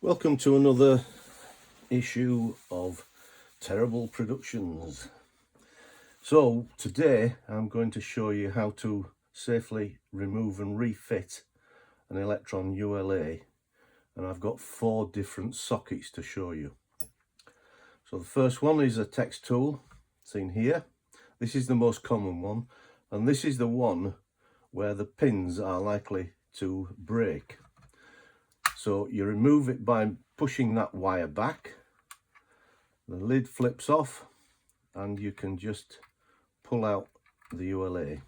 Welcome to another issue of Terrible Productions. So today I'm going to show you how to safely remove and refit an Electron ULA, and I've got 4 different sockets to show you. So the first one is a text tool, seen here. This is the most common one, and this is the one where the pins are likely to break. So you remove it by pushing that wire back. The lid flips off and you can just pull out the ULA.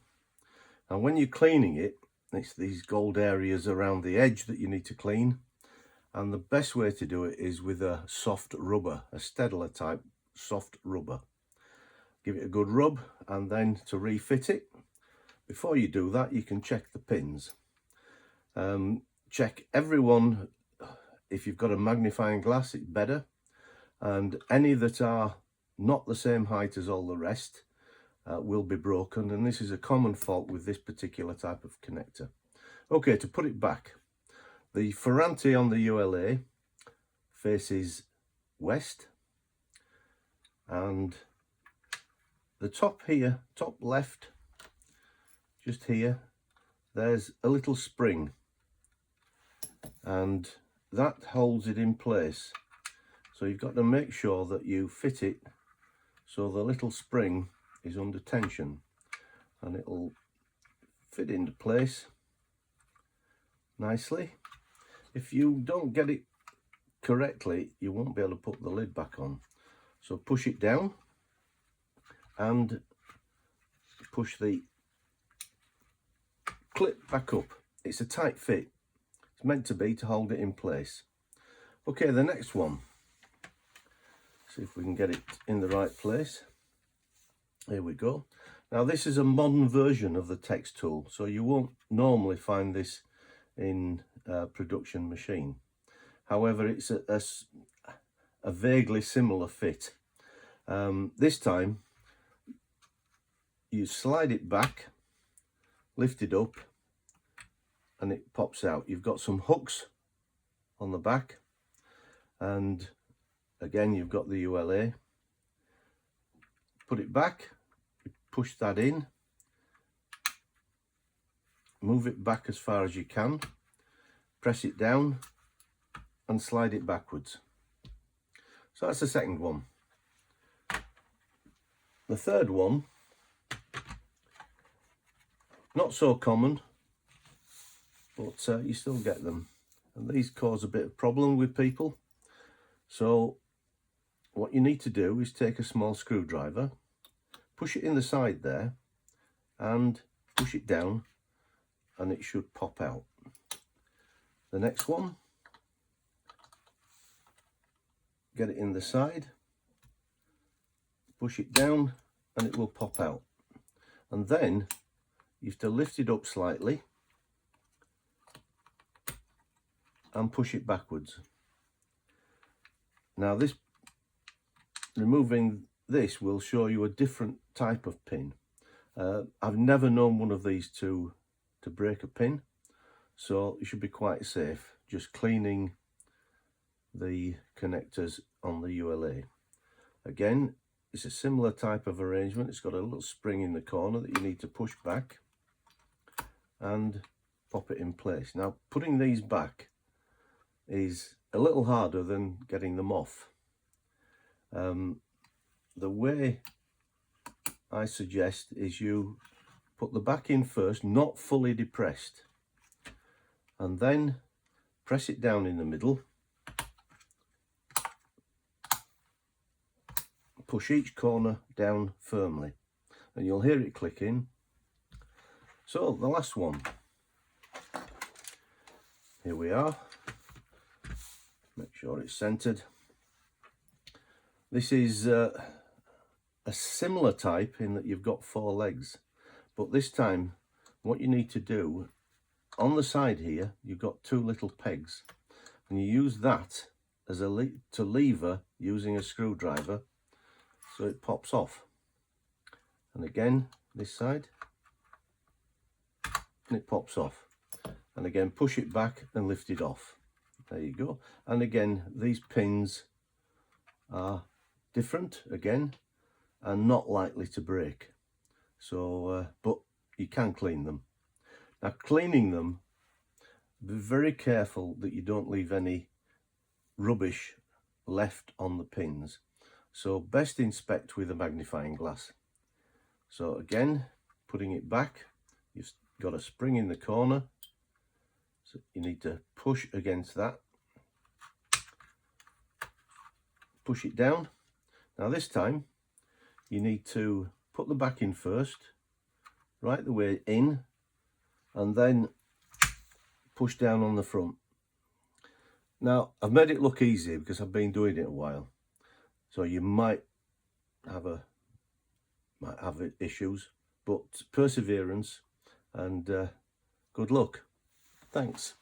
And when you're cleaning it, it's these gold areas around the edge that you need to clean. And the best way to do it is with a soft rubber, a Stedler type soft rubber. Give it a good rub, and then to refit it, before you do that, you can check the pins. Check every one. If you've got a magnifying glass, it's better, and any that are not the same height as all the rest will be broken, and this is a common fault with this particular type of connector. Okay, to put it back, the Ferranti on the ULA faces west, and the top here, top left, just here, there's a little spring, and that holds it in place. So you've got to make sure that you fit it so the little spring is under tension, and it'll fit into place nicely. If you don't get it correctly, you won't be able to put the lid back on. So push it down and push the clip back up. It's a tight fit. It's meant to be to hold it in place. Okay, the next one. See if we can get it in the right place. Here we go. Now this is a modern version of the text tool, so you won't normally find this in a production machine. However, it's a vaguely similar fit. This time you slide it back, lift it up, and it pops out. You've got some hooks on the back, and again you've got the ULA. Put it back, push that in, move it back as far as you can, press it down and slide it backwards. So that's the second one. The third one, not so common, but you still get them, and these cause a bit of problem with people. So what you need to do is take a small screwdriver, push it in the side there and push it down, and it should pop out. The next one, get it in the side, push it down, and it will pop out. And then you have to lift it up slightly and push it backwards. Now this, removing this will show you a different type of pin. I've never known one of these to break a pin, so you should be quite safe just cleaning the connectors on the ULA. Again, it's a similar type of arrangement. It's got a little spring in the corner that you need to push back and pop it in place. Now putting these back is a little harder than getting them off. The way I suggest is you put the back in first, not fully depressed, and then press it down in the middle, push each corner down firmly, and you'll hear it clicking. So the last one, here we are. Make sure it's centered. This is a similar type in that you've got 4 legs, but this time what you need to do, on the side here you've got 2 little pegs, and you use that as to lever using a screwdriver so it pops off. And again this side, and it pops off, and again push it back and lift it off. There you go. And again, these pins are different again and not likely to break. So, but you can clean them. Now, cleaning them, be very careful that you don't leave any rubbish left on the pins. So best inspect with a magnifying glass. So again, putting it back, you've got a spring in the corner. So you need to push against that. Push it down. Now this time, you need to put the back in first, right the way in, and then push down on the front. Now, I've made it look easy because I've been doing it a while. So you might have issues, but perseverance and good luck. Thanks.